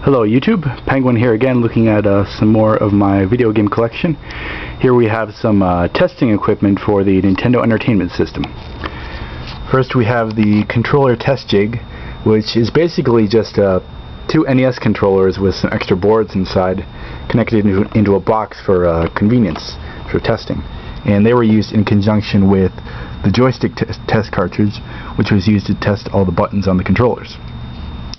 Hello YouTube, Penguin here again looking at some more of my video game collection. Here we have some testing equipment for the Nintendo Entertainment System. First we have the controller test jig, which is basically just two NES controllers with some extra boards inside connected into a box for convenience for testing. And they were used in conjunction with the joystick test cartridge, which was used to test all the buttons on the controllers.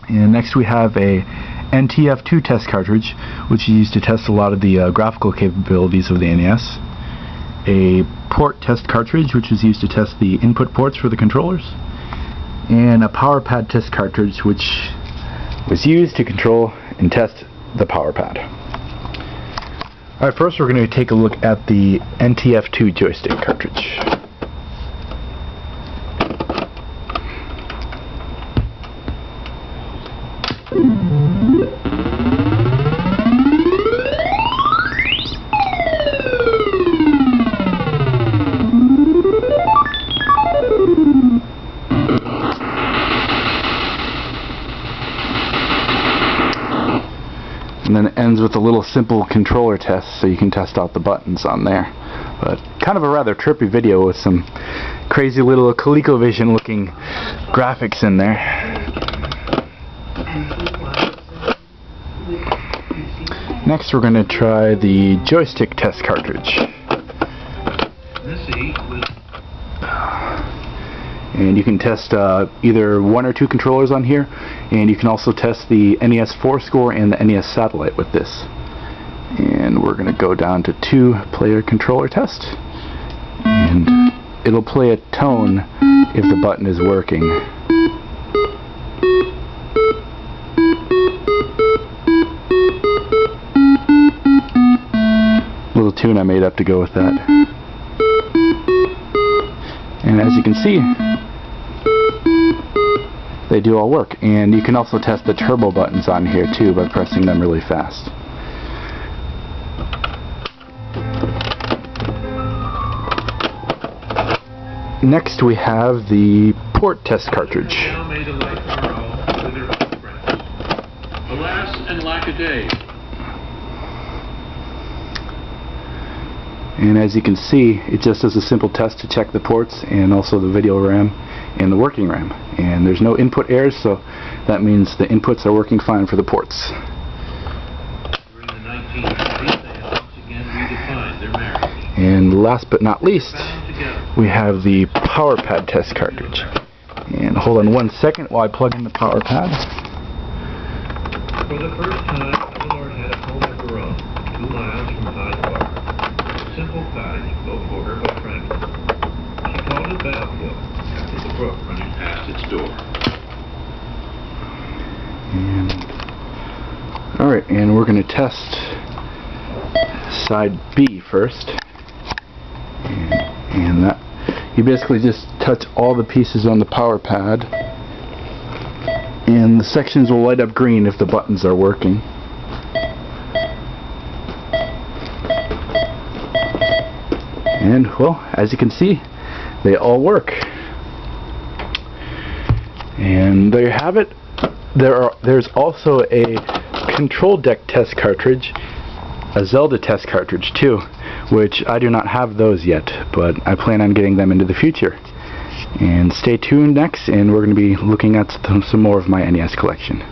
And next we have a NTF2 test cartridge, which is used to test a lot of the graphical capabilities of the NES. A port test cartridge, which is used to test the input ports for the controllers. And a power pad test cartridge, which was used to control and test the power pad. Alright, first we're going to take a look at the NTF2 joystick cartridge. And then it ends with a little simple controller test so you can test out the buttons on there. But kind of a rather trippy video with some crazy little ColecoVision looking graphics in there. Next we're going to try the joystick test cartridge. And you can test either one or two controllers on here, and you can also test the NES 4-score and the NES satellite with this. And we're going to go down to 2-player controller test, and it'll play a tone if the button is working. Little tune I made up to go with that. And as you can see, they do all work. And you can also test the turbo buttons on here too by pressing them really fast. Next we have the port test cartridge. Alas and lack-a-day. And as you can see, it just does a simple test to check the ports and also the video RAM and the working RAM. And there's no input errors, so that means the inputs are working fine for the ports. During the 1930s, they once again redefined their marriage. And last but not least, we have the power pad test cartridge. And hold on 1 second while I plug in the power pad. For the first time, Eleanor had a home of her own, 2 miles from Hyde Park. Simple cottage built for her by Franklin. She called it Bathwood after the brook running past its door. Alright, and we're going to test side B first. And that, you basically just touch all the pieces on the power pad, and the sections will light up green if the buttons are working. And, well, as you can see, they all work. And there you have it. There's also a control deck test cartridge, a Zelda test cartridge too, which I do not have those yet, but I plan on getting them into the future. And stay tuned next, and we're going to be looking at some more of my NES collection.